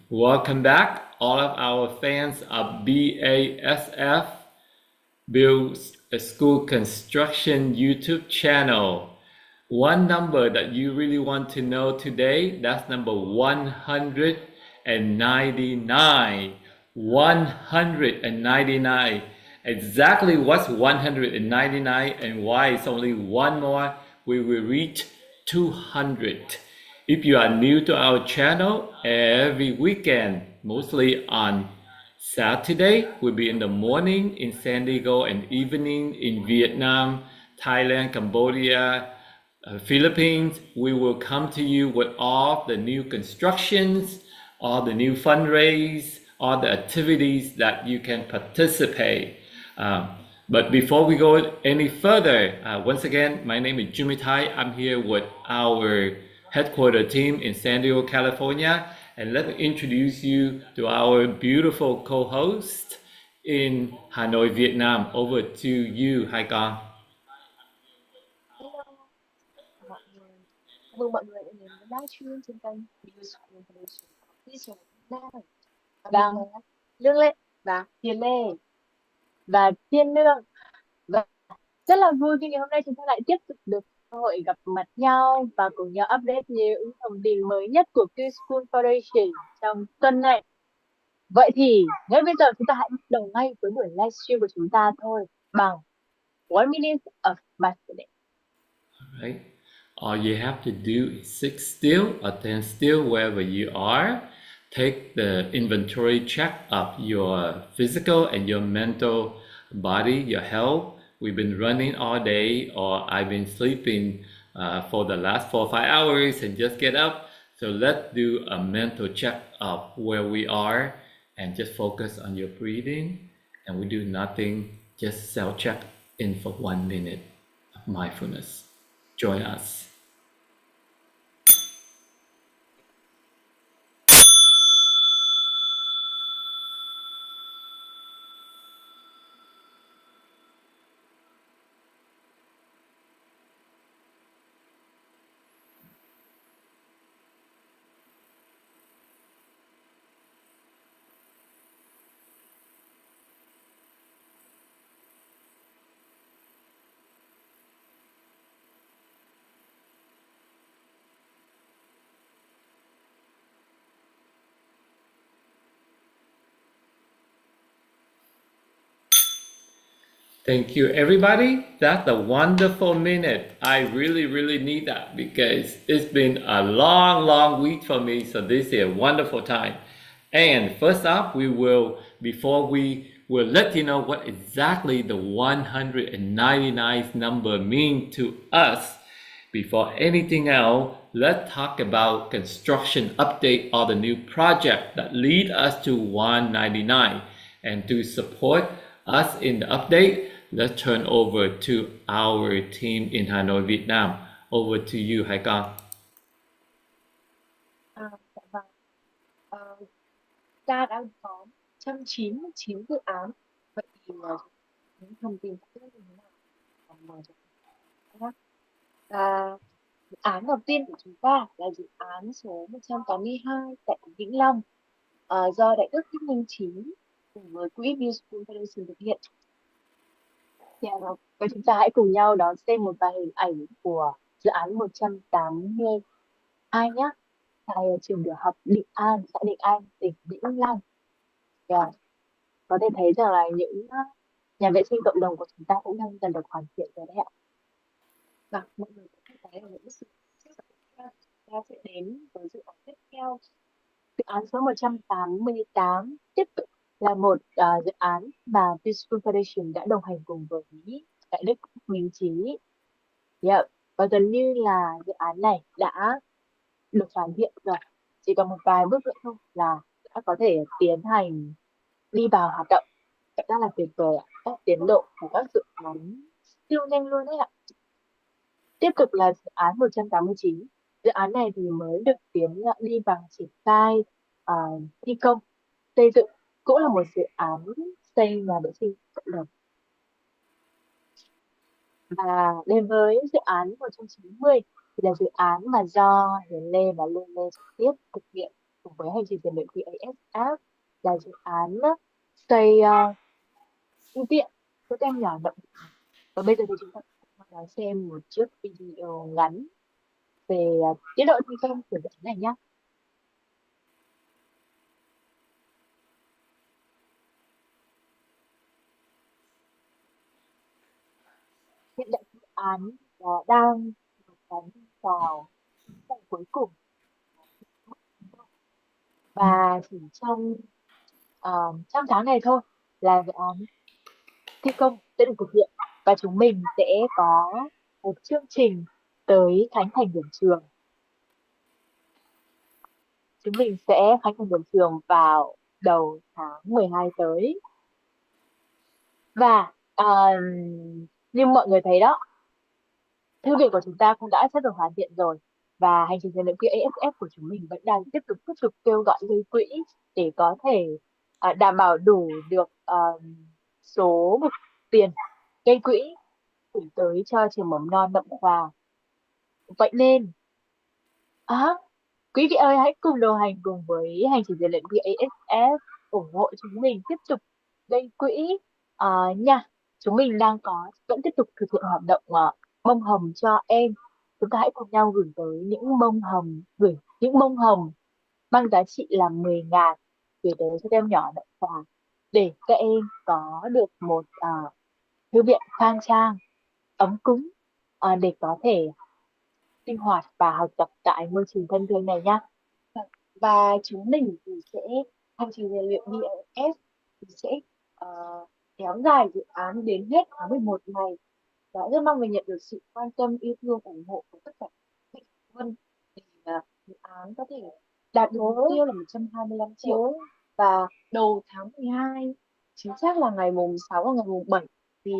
Welcome back, all of our fans of BaSF, BuildASchool Construction YouTube channel. One number that you really want to know today, that's number 199. 199. Exactly what's 199 and why it's only one more, we will reach 200. If you are new to our channel, every weekend, mostly on Saturday, will be in the morning in San Diego and evening in Vietnam, Thailand, Cambodia, Philippines. We will come to you with all the new constructions, all the new fundraise, all the activities that you can participate. But before we go any further, once again, my name is Jimmy Tai. I'm here with our headquarter team in San Diego, California. And let me introduce you to our beautiful co-host in Hanoi, Vietnam. Over to you, Hai Con. Hello mọi người, chào mừng mọi người đã đến với livestream trên kênh BuildASchool Official Việt Nam. Và mình là Lương Lệ và Hiền Lê và Thiên Lương. Và rất là vui khi ngày hôm nay chúng ta lại tiếp tục được cơ hội gặp mặt nhau và cùng nhau update những thông tin mới nhất của BuildASchool Foundation trong tuần này. Vậy thì ngay bây giờ chúng ta hãy bắt đầu ngay với buổi livestream của chúng ta thôi bằng 1 minute of masterclass. Right? All you have to do is sit still or stand still wherever you are. Take the inventory check of your physical and your mental body, your health. We've been running all day, or I've been sleeping for the last 4 or 5 hours and just get up. So let's do a mental check of where we are and just focus on your breathing. And we do nothing, just self-check in for 1 minute of mindfulness. Join us. Thank you, everybody. That's a wonderful minute. I really need that because it's been a long week for me. So this is a wonderful time. And first up, before we will let you know what exactly the 199th number means to us. Before anything else, let's talk about construction update or the new project that lead us to 199. And to support us in the update, let's turn over to our team in Hanoi, Vietnam. Over to you, Hai Con. Dạ vâng. Ta đã có 199 dự án. Vậy thì những thông tin sẽ như thế nào? Mời cho các dự án đầu tiên của chúng ta là dự án số 182 tại tỉnh Vĩnh Long, do Đại đức Thích Minh Chí cùng với quỹ BuildASchool Foundation thực hiện. Và chúng ta hãy cùng nhau đón xem một vài hình ảnh của dự án 182 nhé. Tại trường tiểu học Định An, xã Định An, tỉnh Vĩnh Long. Có thể thấy rằng là những nhà vệ sinh cộng đồng của chúng ta cũng đang dần được hoàn thiện rồi đấy ạ. Và mọi người có thể thấy là những sự tiếp theo chúng ta sẽ đến với dự án tiếp theo. Dự án số 188 tiếp tục là một dự án mà BuildASchool Foundation đã đồng hành cùng với Đại đức Minh Chí. Và gần như là dự án này đã được hoàn thiện rồi. Chỉ còn một vài bước nữa thôi là đã có thể tiến hành đi vào hoạt động. Rất là tuyệt vời ạ. Các tiến độ của các dự án siêu nhanh luôn đấy ạ. Tiếp tục là dự án 189. Dự án này thì mới được đi vào triển khai thi công, xây dựng. Cũng là một dự án xây nhà vệ sinh cộng đồng. Và đến với dự án 190 thì là dự án mà do Hiền Lê và Lương Lê trực tiếp thực hiện cùng với hành trình rèn luyện BaSF là dự án xây thư viện cho các em nhỏ động vật. Và bây giờ thì chúng ta cùng đón xem một chiếc video ngắn về tiến độ thi công của dự án này nhé. Hiện tại dự án đang đóng vào phần cuối cùng, và chỉ trong tháng này thôi là dự án thi công sẽ được thực hiện, và chúng mình sẽ có một chương trình tới khánh thành điểm trường. Chúng mình sẽ khánh thành điểm trường vào đầu tháng 12 tới. Và như mọi người thấy đó, thư viện của chúng ta cũng đã sắp được hoàn thiện rồi, và hành trình rèn luyện BaSF của chúng mình vẫn đang tiếp tục kêu gọi gây quỹ để có thể đảm bảo đủ được số mục tiền gây quỹ gửi tới cho trường mầm non Đậm Khoa. Vậy nên quý vị ơi, hãy cùng đồng hành cùng với hành trình rèn luyện BaSF, ủng hộ chúng mình tiếp tục gây quỹ nha. Chúng mình vẫn tiếp tục thực hiện hoạt động bông hồng cho em. Chúng ta hãy cùng nhau gửi những bông hồng mang giá trị là 10.000 gửi tới cho các em nhỏ Đậm Khoa, để các em có được một thư viện khang trang, ấm cúng, để có thể sinh hoạt và học tập tại môi trường thân thương này nhá. Và chúng mình thì sẽ hành trình rèn luyện BAF thì sẽ kéo dài dự án đến hết tháng 11 này, và rất mong mình nhận được sự quan tâm, yêu thương, ủng hộ của tất cả các phụ huynh để dự án có thể đạt được mục tiêu là 125 triệu. Và đầu tháng 12, chính xác là ngày mùng 6 và ngày mùng 7, thì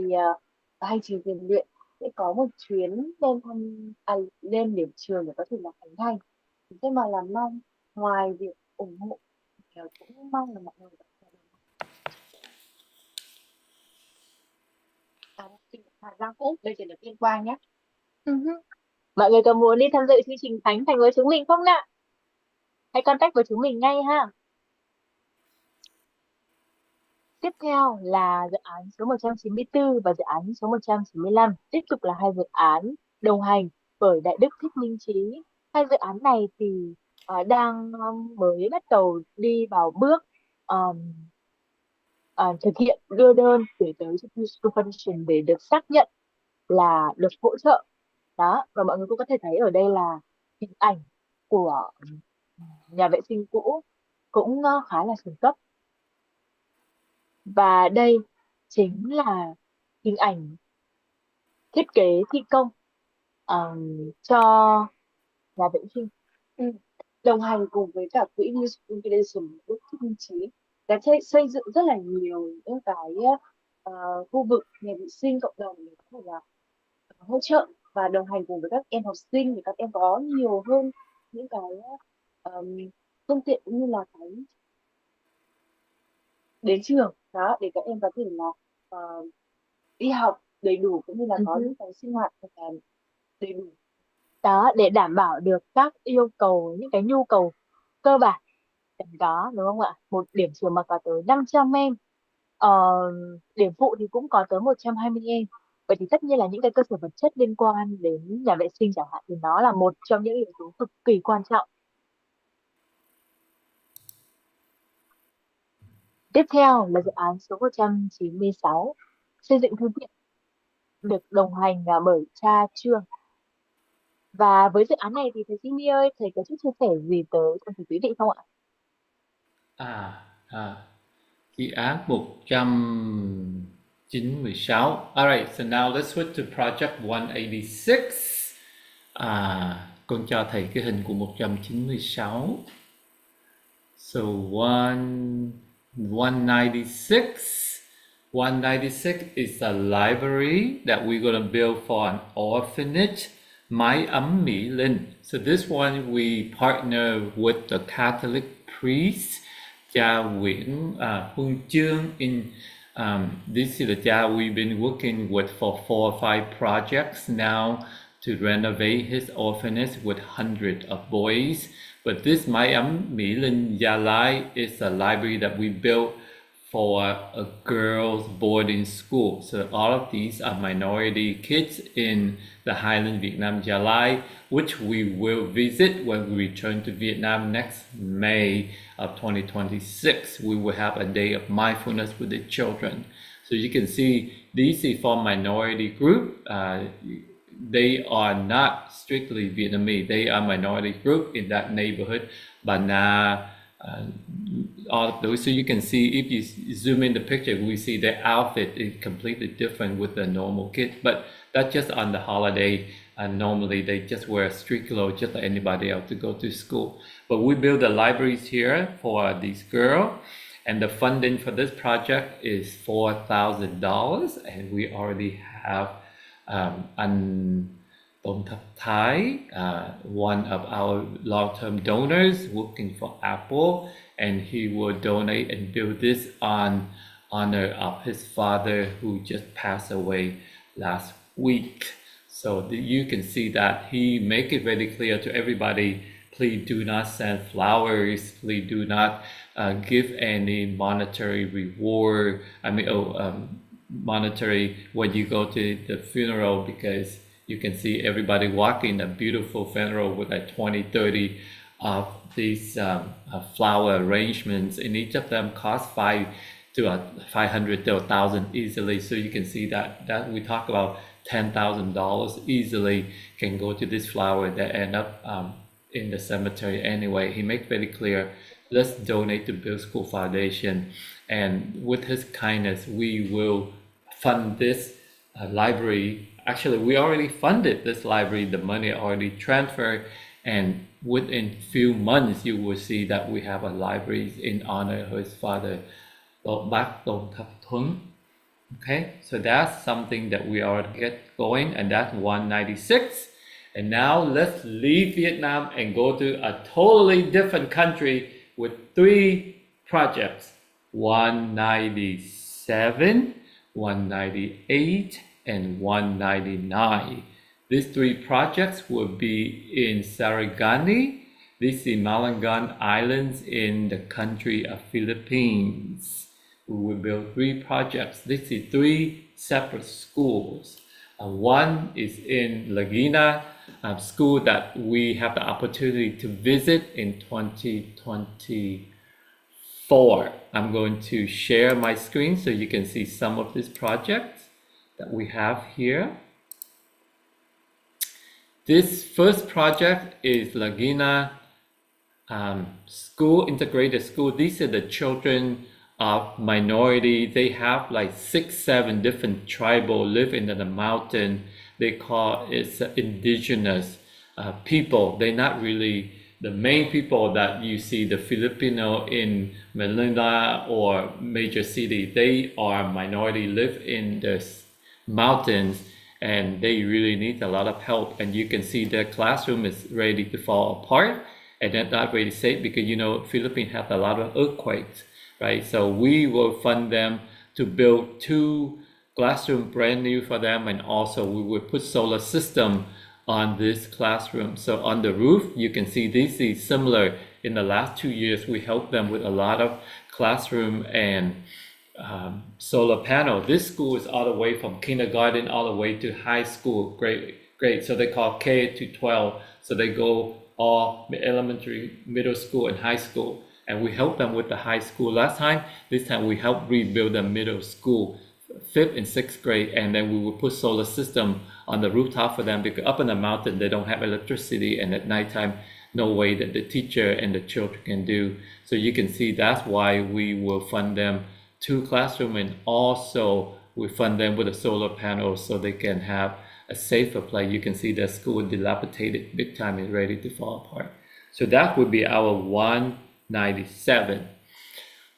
hành trình rèn luyện sẽ có một chuyến lên điểm trường để có thể là khánh thành. Thế mà là mong ngoài việc ủng hộ thì cũng mong là mọi người Hà Giang Phúc đây chỉ là Tuyên Quang nhé. Mọi người có muốn đi tham dự chương trình khánh thành với chúng mình không ạ? Hãy contact với chúng mình ngay ha. Tiếp theo là dự án số 194 và dự án số 195, tiếp tục là hai dự án đồng hành bởi Đại Đức Thích Minh Trí. Hai dự án này thì đang mới bắt đầu đi vào bước thực hiện đưa đơn gửi tới cho School Foundation để được xác nhận là được hỗ trợ. Đó, và mọi người cũng có thể thấy ở đây là hình ảnh của nhà vệ sinh cũ cũng khá là xuống cấp. Và đây chính là hình ảnh thiết kế thi công cho nhà vệ sinh. Đồng hành cùng với cả quỹ New Foundation Đức Thích Minh Trí đã xây dựng rất là nhiều những cái khu vực nhà vệ sinh cộng đồng để có thể là hỗ trợ và đồng hành cùng với các em học sinh để các em có nhiều hơn những cái phương tiện cũng như là cái đến trường đó, để các em có thể là đi học đầy đủ cũng như là có những cái sinh hoạt đầy đủ đó, để đảm bảo được các yêu cầu, những cái nhu cầu cơ bản đó, đúng không ạ? Một điểm trường mà có tới 500 em, điểm phụ thì cũng có tới 120 em. Vậy thì tất nhiên là những cái cơ sở vật chất liên quan đến nhà vệ sinh chẳng hạn thì nó là một trong những yếu tố cực kỳ quan trọng. Tiếp theo là dự án số 196, xây dựng thư viện, được đồng hành bởi cha Trương. Và với dự án này thì thầy Cindy ơi, thầy có chút chia sẻ gì tới cho quý vị không ạ? Dự án 196. Alright, so now let's switch to project 186. Con cho thầy cái hình của 196. So 196. 196 is a library that we're going to build for an orphanage, Mái ấm Mỹ Linh. So this one we partner with the Catholic priest, cha Nguyễn Huân Chương. This is the cha we've been working with for 4 or 5 projects now to renovate his orphanage with hundreds of boys. But this Mai Ấm Mỹ Linh Gia Lai is a library that we built for a girls boarding school. So all of these are minority kids in the Highland Vietnam Gia Lai, which we will visit when we return to Vietnam next May of 2026. We will have a day of mindfulness with the children. So you can see these is for minority group. They are not strictly Vietnamese. They are minority group in that neighborhood. Ba Na, all of those. So you can see if you zoom in the picture, we see their outfit is completely different with the normal kids. But that's just on the holiday. And normally they just wear street clothes just like anybody else to go to school. But we build the libraries here for these girls. And the funding for this project is $4,000. And we already have Anh Tôn Thap Thái, one of our long-term donors working for Apple, and he will donate and build this on honor of his father who just passed away last week. So you can see that he make it very clear to everybody, please do not send flowers, please do not give any monetary reward, monetary when you go to the funeral, because you can see everybody walking a beautiful funeral with like 20-30 of these flower arrangements, and each of them cost $500 to $1,000 easily. So you can see that we talk about $10,000 easily can go to this flower that end up in the cemetery anyway. He makes very clear, let's donate to BuildASchool Foundation, and with his kindness we will fund this library. Actually, we already funded this library, the money already transferred, and within few months you will see that we have a library in honor of his father, Bác Tôn Thap Thuấn. Okay, so that's something that we already get going, and that's 196. And now let's leave Vietnam and go to a totally different country with 3 projects: 197, 198, and 199. These 3 projects will be in Sarangani. This is Malangan Islands in the country of Philippines. We will build 3 projects. This is 3 separate schools. One is in Laguna, school that we have the opportunity to visit in 2024. I'm going to share my screen so you can see some of these projects that we have here. This first project is Laguna School, Integrated School. These are the children of minority. They have like 6-7 different tribal live in the mountain. They call it indigenous people. They're not really the main people that you see the Filipino in Manila or major city. They are minority, live in the mountains, and they really need a lot of help. And you can see their classroom is ready to fall apart, and they're not really safe because Philippines have a lot of earthquakes, right? So we will fund them to build 2 classrooms brand new for them, and also we will put solar system on this classroom. So on the roof, you can see this is similar. In the last 2 years, we helped them with a lot of classroom and solar panel. This school is all the way from kindergarten all the way to high school grade. So they call K to 12. So they go all elementary, middle school, and high school. And we helped them with the high school last time. This time we helped rebuild the middle school, 5th and 6th grade, and then we will put solar system on the rooftop for them, because up in the mountain they don't have electricity, and at nighttime no way that the teacher and the children can do. So you can see that's why we will fund them 2 classrooms, and also we fund them with a solar panel so they can have a safer place. You can see the school dilapidated big time and ready to fall apart. So that would be our 197.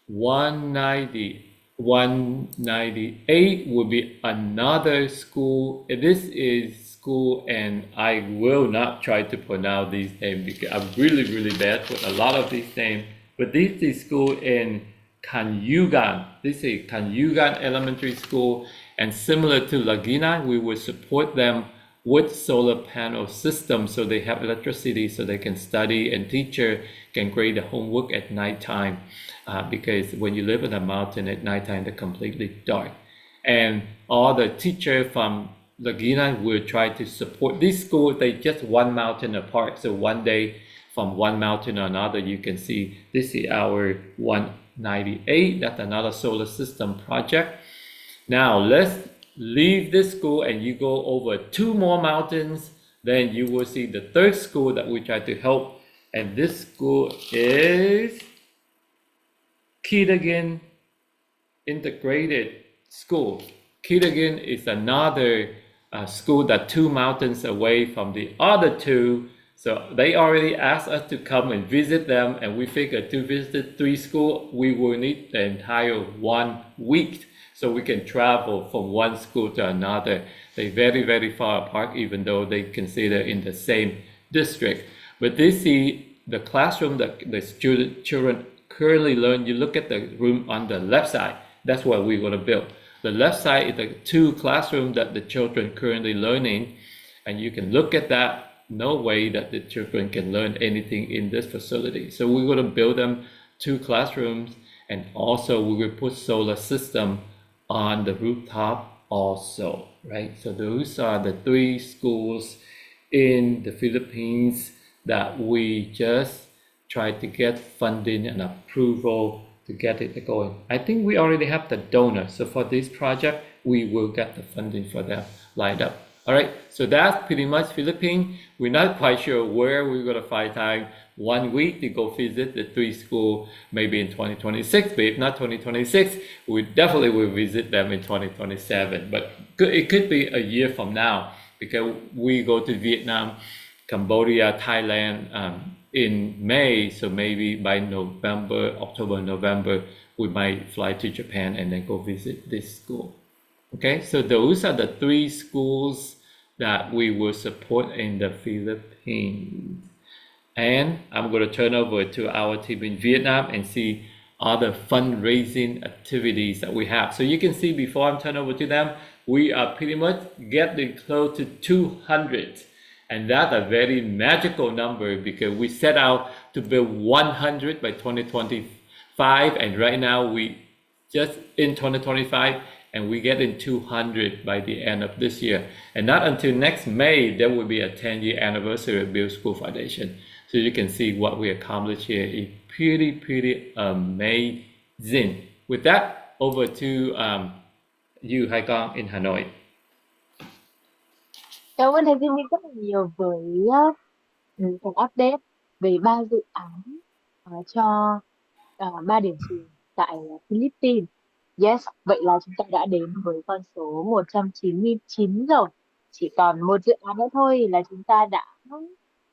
198 would be another school. This is school, and I will not try to pronounce these names because I'm really bad with a lot of these names. But this is school in Canyugan. This is Canyugan Elementary School, and similar to Laguna, we will support them with solar panel systems, so they have electricity so they can study, and teacher can grade the homework at nighttime, because when you live in a mountain at nighttime, they're completely dark. And all the teacher from Laguna will try to support this school. They just one mountain apart, so one day from one mountain to another, you can see this is our 198. That's another solar system project. Now let's leave this school and you go over 2 more mountains, then you will see the third school that we try to help, and this school is Kitagan Integrated School. Kitagan is another school that 2 mountains away from the other 2. So they already asked us to come and visit them, and we figured to visit 3 schools, we will need the entire 1 week. So we can travel from one school to another. They're very, very far apart, even though they consider in the same district. But this is the classroom that the children currently learn. You look at the room on the left side. That's what we're going to build. The left side is the 2 classrooms that the children currently learning. And you can look at that. No way that the children can learn anything in this facility. So we're going to build them 2 classrooms, and also we will put solar system on the rooftop also, right? So those are the 3 schools in the Philippines that we just tried to get funding and approval to get it going. I think we already have the donor. So for this project, we will get the funding for them lined up. All right, so that's pretty much Philippines. We're not quite sure where we're going to find time 1 week to go visit the 3 schools, maybe in 2026. But if not 2026, we definitely will visit them in 2027. But it could be a year from now, because we go to Vietnam, Cambodia, Thailand in May. So maybe by November, October, November, we might fly to Japan and then go visit this school. Okay, so those are the 3 schools that we will support in the Philippines. And I'm going to turn over to our team in Vietnam and see other fundraising activities that we have. So you can see before I'm turning over to them, we are pretty much getting close to 200. And that's a very magical number, because we set out to build 100 by 2025. And right now we just in 2025, and we get in 200 by the end of this year. And not until next May, there will be a 10-year anniversary of BuildASchool Foundation. So you can see what we accomplished here is pretty amazing. With that, over to you, Hai Con, in Hanoi. Cảm ơn thầy Jimmy rất là nhiều với phần update về 3 dự án cho 3 điểm trường tại Philippines. Yes, vậy là chúng ta đã đến với con số 199 rồi. Chỉ còn 1 dự án nữa thôi là chúng ta đã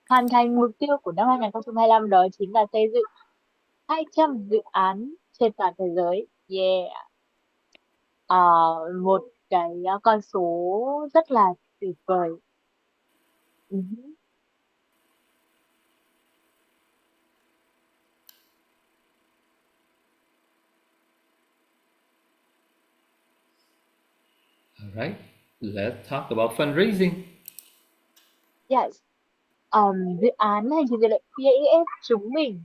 hoàn thành mục tiêu của năm 2025, đó chính là xây dựng 200 dự án trên toàn thế giới. Yeah. Một cái con số rất là tuyệt vời. All right, let's talk about fundraising. Yes. Dự án hành trình rèn luyện BaSF chúng mình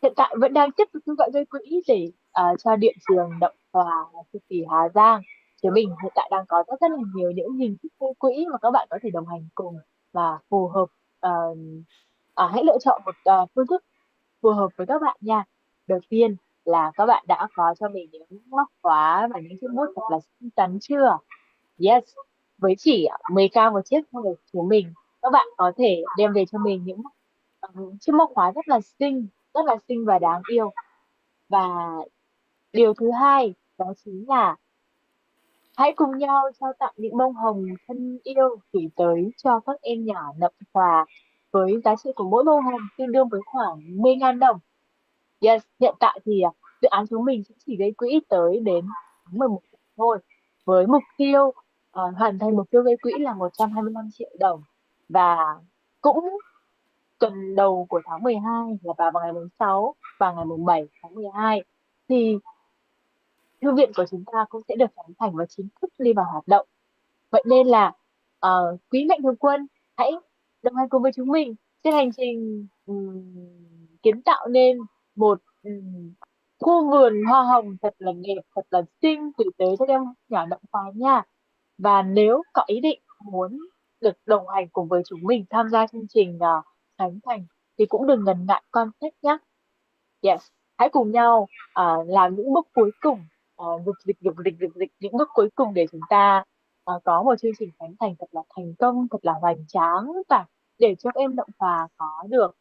hiện tại vẫn đang tiếp tục kêu gọi gây quỹ để cho Điện trường Đậm Hòa Sư Kỳ Hà Giang. Chúng mình hiện tại đang có rất là nhiều những hình thức gây quỹ mà các bạn có thể đồng hành cùng và phù hợp. Hãy lựa chọn một phương thức phù hợp với các bạn nha. Đầu tiên là các bạn đã có cho mình những móc khóa và những chiếc bút thật là xinh xắn chưa? Yes, với chỉ 10k một chiếc thôi chúng mình, các bạn có thể đem về cho mình những chiếc móc khóa rất là xinh và đáng yêu. Và điều thứ hai đó chính là hãy cùng nhau trao tặng những bông hồng thân yêu gửi tới cho các em nhỏ Nậm Hòa, với giá trị của mỗi bông hồng tương đương với khoảng 10.000 đồng. Yes, hiện tại thì dự án chúng mình chỉ gây quỹ tới đến tháng 11 thôi, với mục tiêu hoàn thành mục tiêu gây quỹ là 125 triệu đồng. Và cũng tuần đầu của tháng 12 là vào ngày 6 và ngày 7 tháng 12 thì thư viện của chúng ta cũng sẽ được khánh thành và chính thức đi vào hoạt động. Vậy nên là Quý mạnh thường quân, hãy đồng hành cùng với chúng mình trên hành trình kiến tạo nên một khu vườn hoa hồng thật là đẹp, thật là xinh, gửi tới cho các em nhỏ Động Phái nha. Và nếu có ý định muốn được đồng hành cùng với chúng mình tham gia chương trình khánh thành thì cũng đừng ngần ngại contact nhé. Yes, hãy cùng nhau làm những bước cuối cùng, dục dịch những bước cuối cùng để chúng ta có một chương trình khánh thành thật là thành công, thật là hoành tráng, và để cho các em Động Phà có được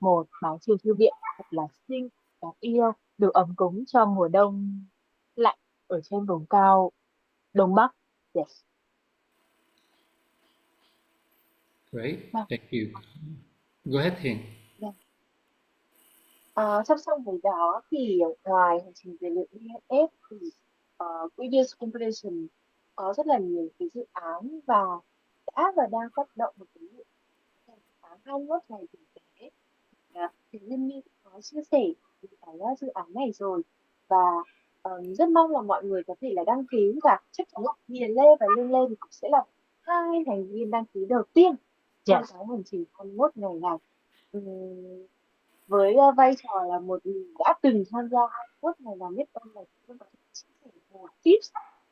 một mái trường thư viện thật là xinh, đáng yêu, được ấm cúng cho mùa đông lạnh ở trên vùng cao Đông Bắc. Yes. Great, Vâng, thank you. Go ahead, Hiền. vâng. Song song với đó thì ngoài hành trình về liệu BaSF thì Previous Compilation có rất là nhiều cái dự án và đã và đang phát động một cái dự án 21 ngày tử tế. Thì Liên My cũng có chia sẻ về cái dự án này rồi, và rất mong là mọi người có thể là đăng ký, và chắc chắn là Hiền Lê và Lương Lê thì cũng sẽ là hai thành viên đăng ký đầu tiên trong cái hành trình 21 ngày này. Ừm, với vai trò là một người đã từng tham gia 21 ngày làm biết ơn này, tôi có thể chia sẻ một tips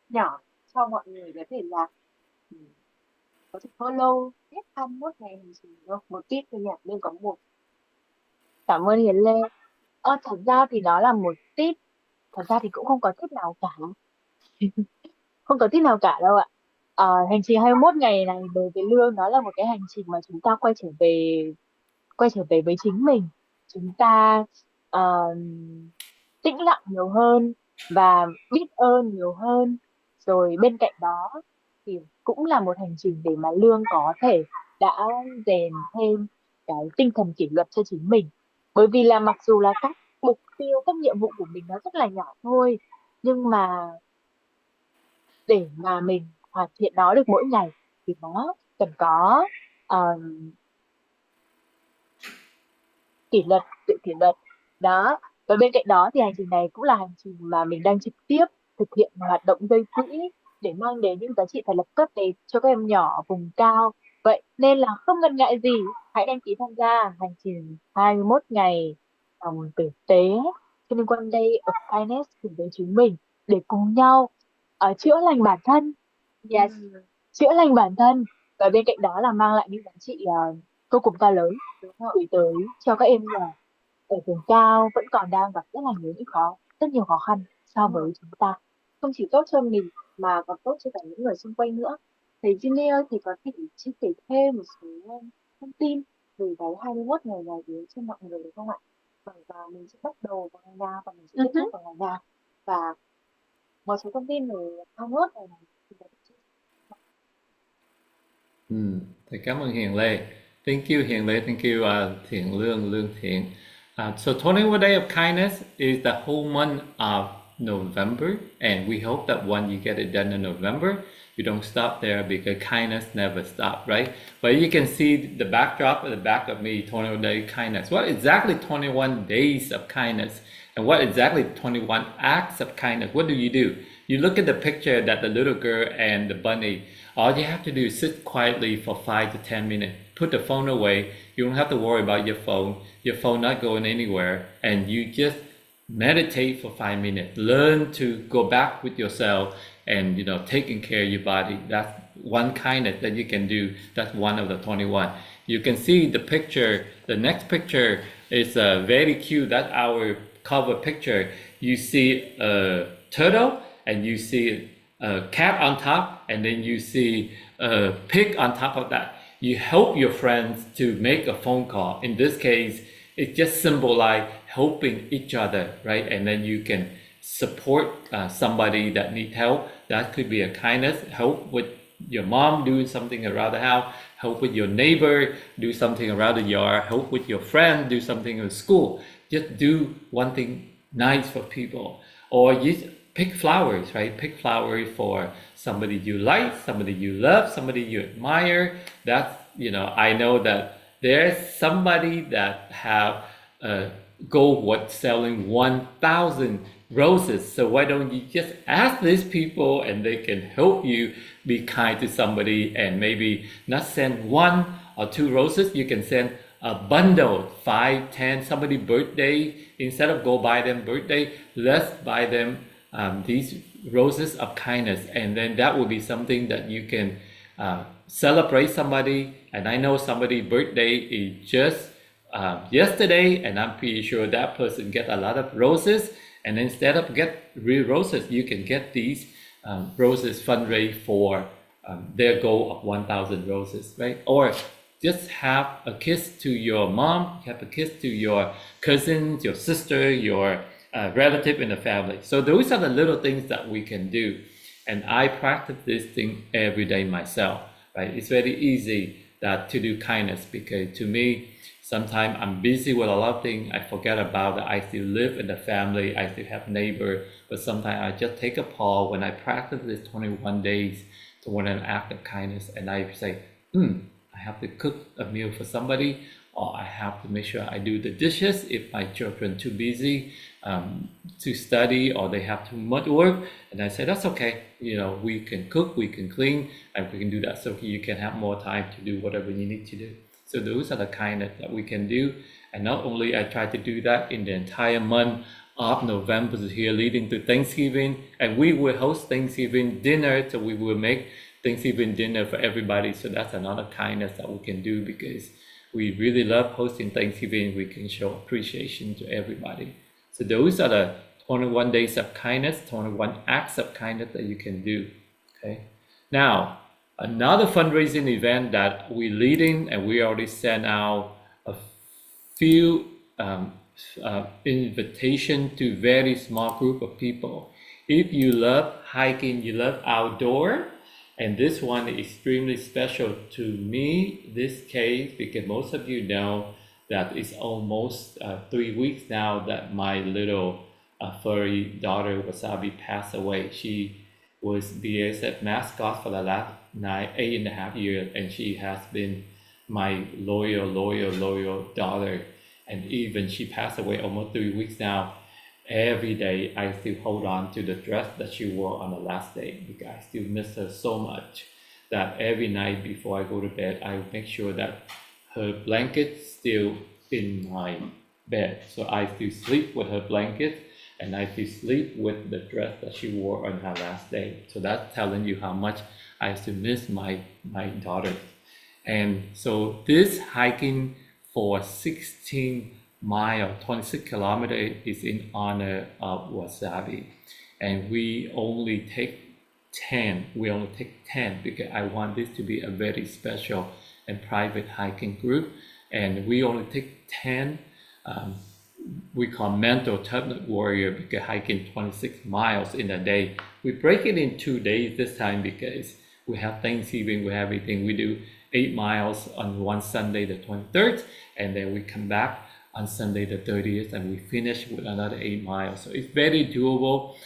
nhỏ cho mọi người có thể là ừm, có thể follow hết 21 ngày hành trình được không? Một tip thôi nhỉ, nên có một. Cảm ơn Hiền Lê. Thật ra thì nó là một tip, thật ra thì cũng không có tip nào cả, không có tip nào cả đâu ạ. Hành trình 21 ngày này đối với Lương nó là một cái hành trình mà chúng ta quay trở về với chính mình. Chúng ta uh, tĩnh lặng nhiều hơn và biết ơn nhiều hơn. Rồi bên cạnh đó thì cũng là một hành trình để mà Lương có thể đã rèn thêm cái tinh thần kỷ luật cho chính mình. Bởi vì là mặc dù là các mục tiêu, các nhiệm vụ của mình nó rất là nhỏ thôi, nhưng mà để mà mình hoàn thiện nó được mỗi ngày thì nó cần có uh, kỷ luật, tự kỷ luật đó. Và bên cạnh đó thì hành trình này cũng là hành trình mà mình đang trực tiếp thực hiện hoạt động gây quỹ để mang đến những giá trị thật là tốt đẹp cho các em nhỏ ở vùng cao. Vậy nên là không ngần ngại gì, hãy đăng ký tham gia hành trình 21 ngày tử tế cho liên quan Day of Kindness cùng với chúng mình để cùng nhau chữa lành bản thân. Yes, chữa lành bản thân, và bên cạnh đó là mang lại những giá trị vô cùng to lớn gửi tới cho các em nhỏ ở vùng cao vẫn còn đang gặp rất nhiều khó khăn so với chúng ta. Không chỉ tốt cho mình mà còn tốt cho cả những người xung quanh nữa. Thầy Junior thì có thể chia sẻ thêm một số thông tin về cái 21 ngày này đến cho mọi người được không ạ? Và mình sẽ bắt đầu vào ngày nào và mình sẽ kết thúc vào ngày nào, và một số thông tin về 21 ngày này thì có thể chia sẻ. Thầy cảm ơn Hiền Lê. Thank you, Hiền Lê. Thank you, Thiện Lương, Lương Thiện. So 21 Day of Kindness is the whole month of November, and we hope that when you get it done in November, you don't stop there because kindness never stops, right? But you can see the backdrop at the back of me, 21 Day of Kindness. What exactly 21 days of kindness? And what exactly 21 acts of kindness? What do? You look at the picture that the little girl and the bunny, all you have to do is sit quietly for 5 to 10 minutes. Put the phone away. You don't have to worry about your phone. Your phone not going anywhere. And you just meditate for 5 minutes. Learn to go back with yourself and taking care of your body. That's one kindness that you can do. That's one of the 21. You can see the picture. The next picture is very cute. That's our cover picture. You see a turtle and you see a cat on top, and then you see a pig on top of that. You help your friends to make a phone call. In this case, it just symbolize helping each other, right? And then you can support somebody that needs help. That could be a kindness. Help with your mom doing something around the house. Help with your neighbor, do something around the yard. Help with your friend, do something in school. Just do one thing nice for people. Or you pick flowers, right? Pick flowers for somebody you like, somebody you love, somebody you admire. That's, I know that there's somebody that have a goal with selling 1,000 roses. So why don't you just ask these people and they can help you be kind to somebody, and maybe not send 1 or 2 roses. You can send a bundle, 5, 10, somebody birthday. Instead of go buy them birthday, let's buy them these roses of kindness, and then that will be something that you can celebrate somebody. And I know somebody's birthday is just yesterday, and I'm pretty sure that person get a lot of roses, and instead of get real roses, you can get these roses fundraise for their goal of 1,000 roses, right? Or just have a kiss to your mom, have a kiss to your cousins, your sister, your relative in the family. So those are the little things that we can do, and I practice this thing every day myself, right? It's very easy to do kindness, because to me, sometimes I'm busy with a lot of things. I forget about that I still live in the family, I still have neighbor, but sometimes I just take a pause when I practice this 21 days toward an act of kindness, and I say, I have to cook a meal for somebody, or I have to make sure I do the dishes if my children too busy to study, or they have too much work. And I say, that's okay, we can cook, we can clean, and we can do that, so you can have more time to do whatever you need to do. So those are the kindness that we can do. And not only I try to do that in the entire month of November here leading to Thanksgiving, and we will host Thanksgiving dinner, so we will make Thanksgiving dinner for everybody. So that's another kindness that we can do, because we really love hosting Thanksgiving. We can show appreciation to everybody. So those are the 21 days of kindness, 21 acts of kindness that you can do. Okay. Now, another fundraising event that we're leading, and we already sent out a few invitation to very small group of people. If you love hiking, you love outdoor, and this one is extremely special to me, this case, because most of you know that it's almost 3 weeks now that my little furry daughter Wasabi passed away. She was BaSF mascot for the last 8.5 years, and she has been my loyal daughter. And even she passed away almost 3 weeks now, every day I still hold on to the dress that she wore on the last day, because I still miss her so much that every night before I go to bed, I make sure that her blanket's still in my bed. So I still sleep with her blanket, and I still sleep with the dress that she wore on her last day. So that's telling you how much I still miss my daughter. And so this hiking for 16 mile, 26 kilometers is in honor of Wasabi. And we only take 10. We only take 10 because I want this to be a very special and private hiking group. And we only take 10. We call mental toughness warrior, because hiking 26 miles in a day. We break it in 2 days this time because we have Thanksgiving, we have everything. We do 8 miles on one Sunday, the 23rd, and then we come back on Sunday the 30th, and we finish with another 8 miles. So it's very doable.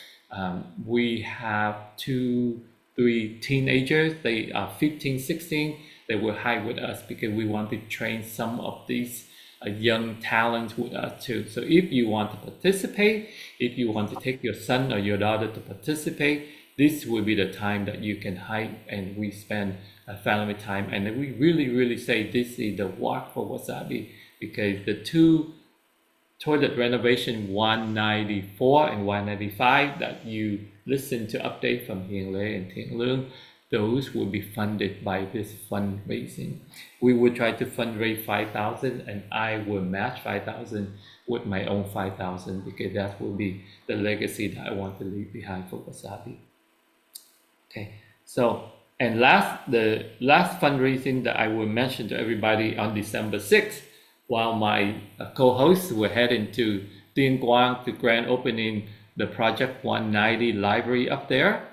We have 2, 3 teenagers. They are 15, 16. They will hike with us because we want to train some of these young talents with us too. So if you want to participate, if you want to take your son or your daughter to participate, this will be the time that you can hike, and we spend family time. And we really say this is the walk for Wasabi, because the 2 toilet renovation 194 and 195 that you listen to update from Hiền Lê and Thiện Lương, those will be funded by this fundraising. We will try to fundraise 5,000, and I will match 5,000 with my own 5,000, because that will be the legacy that I want to leave behind for Wasabi. Okay, so and the last fundraising that I will mention to everybody on December 6th, while my co-hosts were heading to Tuyên Quang to grand opening the Project 190 library up there,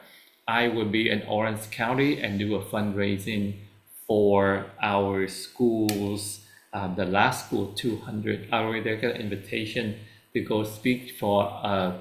I will be in Orange County and do a fundraising for our schools, the last school 200. I already got an invitation to go speak for a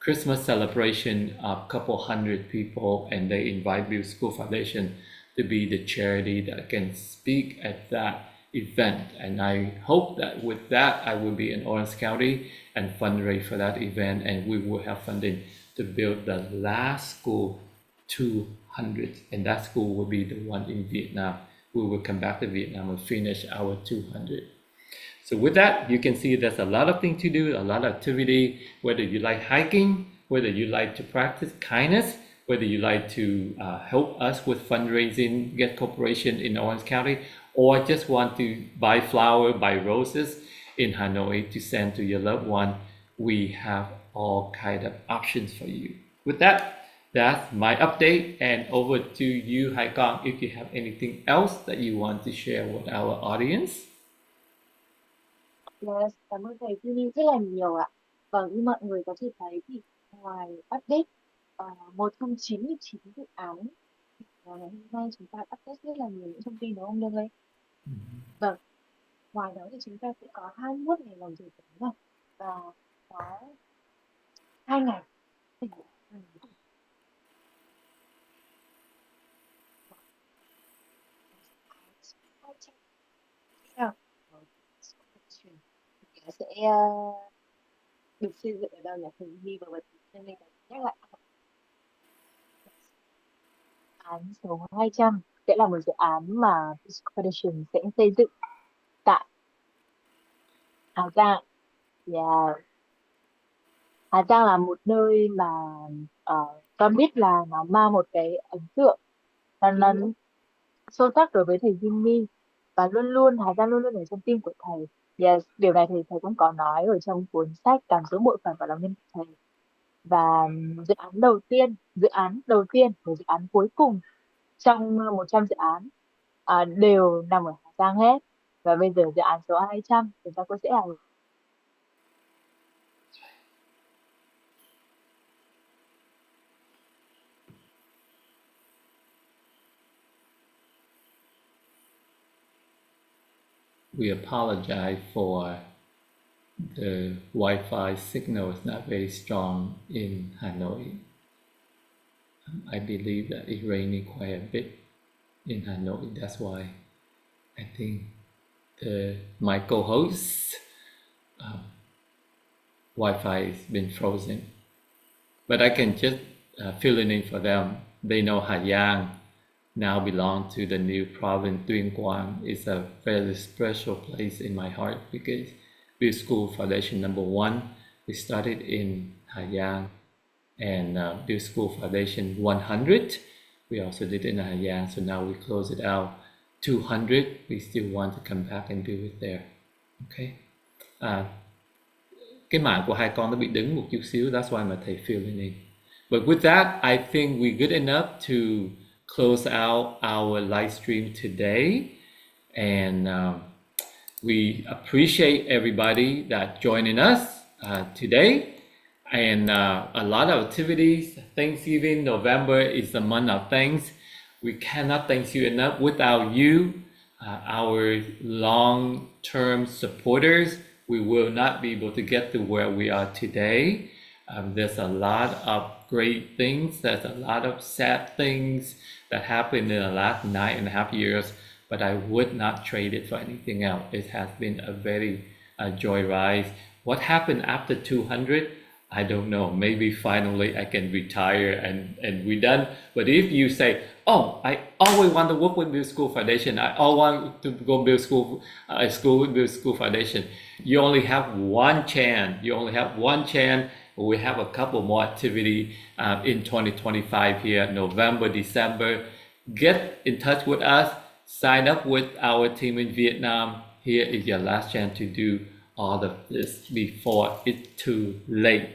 Christmas celebration of a couple hundred people, and they invite BuildASchool Foundation to be the charity that can speak at that event. And I hope that with that, I will be in Orange County and fundraise for that event, and we will have funding to build the last school 200, and that school will be the one in Vietnam. We will come back to Vietnam and finish our 200. So with that, you can see there's a lot of things to do, a lot of activity, whether you like hiking, whether you like to practice kindness, whether you like to help us with fundraising, get cooperation in Orange County, or just want to buy flower, buy roses in Hanoi to send to your loved one, we have all kind of options for you. With that, that's my update, and over to you, Hai Kong, if you have anything else that you want to share with our audience. Yes, cảm ơn thầy Jimmy rất là nhiều ạ. Vâng, như mọi người có thể thấy thì ngoài update 199 dự án ngày hôm nay chúng ta update rất là nhiều những thông tin đúng không Lương ơi? Vâng, ngoài đó thì chúng ta sẽ có 21 ngày làm dự án này và có 2 ngày tỉnh sẽ được xây dựng ở đâu nhỉ? Hình như vừa cho nên nhắc lại án số 200 sẽ là một dự án mà Foundation sẽ xây dựng tại Hà Giang. Yeah. Hà Giang là một nơi mà con biết là nó mang một cái ấn tượng nó sâu sắc đối với thầy Jimmy, và luôn luôn Hà Giang luôn luôn ở trong tim của thầy. Yes, điều này thì thầy cũng có nói ở trong cuốn sách Cảm xúc bội phần và lòng nhân của thầy. Và dự án đầu tiên và dự án cuối cùng trong 100 dự án đều nằm ở Hà Giang hết. Và bây giờ dự án số 200 chúng ta cũng sẽ là We apologize for the Wi-Fi signal is not very strong in Hanoi. I believe that it's raining quite a bit in Hanoi. That's why I think my co-host Wi-Fi has been frozen. But I can just fill it in for them. They know Hà Giang now belong to the new province Tuyên Quang. It's a very special place in my heart because BuildASchool Foundation #1 we started in Hà Giang, and BuildASchool Foundation 100 we also did in Hà Giang. So now we close it out. 200 we still want to come back and do it there. Okay. Cái mảng của hai con nó bị đứng một chút xíu, that's why mà thầy fill in. But with that, I think we're good enough to close out our live stream today, and we appreciate everybody that joining us today, and a lot of activities. Thanksgiving, November is the month of thanks. We cannot thank you enough. Without you, our long-term supporters, we will not be able to get to where we are today. There's a lot of great things. There's a lot of sad things that happened in the last 9.5 years, but I would not trade it for anything else. It has been a very joyride. What happened after 200? I don't know. Maybe finally I can retire and we're done. But if you say, oh, I always want to work with BuildASchool Foundation, I always want to go school with BuildASchool Foundation, you only have one chance. You only have one chance. We have a couple more activity in 2025 here, November, December. Get in touch with us. Sign up with our team in Vietnam. Here is your last chance to do all of this before it's too late.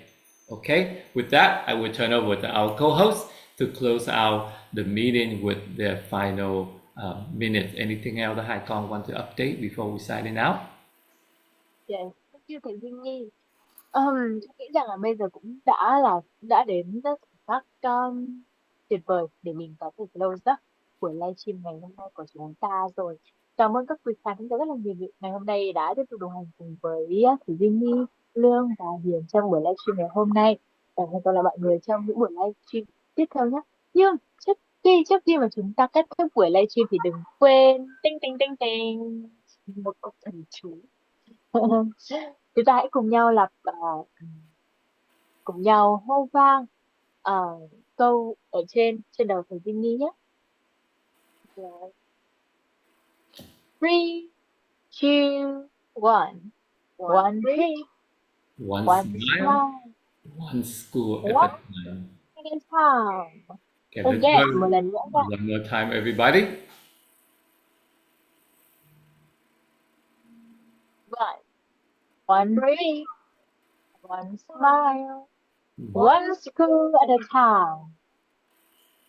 Okay, with that, I will turn over to our co-host to close out the meeting with their final minutes. Anything else that Hai Kong want to update before we signing out? yes, thank you thầy Jimmy. Tôi nghĩ rằng là bây giờ cũng đã đến rất các tuyệt vời để mình có thể close up buổi livestream ngày hôm nay của chúng ta rồi. Cảm ơn các quý khán thính giả rất là nhiều ngày hôm nay đã tiếp tục đồng hành cùng với thầy Jimmy, Lương và Hiền trong buổi livestream ngày hôm nay. Và hẹn gặp lại mọi người trong những buổi livestream tiếp theo nhé. Nhưng trước khi mà chúng ta kết thúc buổi livestream thì đừng quên tinh tinh tinh tinh một câu thần chú. Chúng ta hãy cùng nhau cùng nhau hô vang ờ, câu ở trên đầu thầy Jimmy nhé. Rồi. 3, 2, 1. One dream, One one smile, smile, one school at a one time. day at a time. Okay, let's Again, go một lần nữa nha. one more time, everybody. One dream, one smile, one school at a time.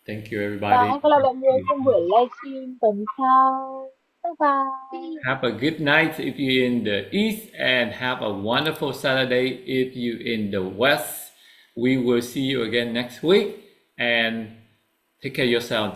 Thank you, Và everybody. hẹn gặp lại mọi người trong buổi livestream tuần sau. Bye bye. Have a good night if you're in the east, and have a wonderful Saturday if you're in the west. We will see you again next week, and take care of yourself.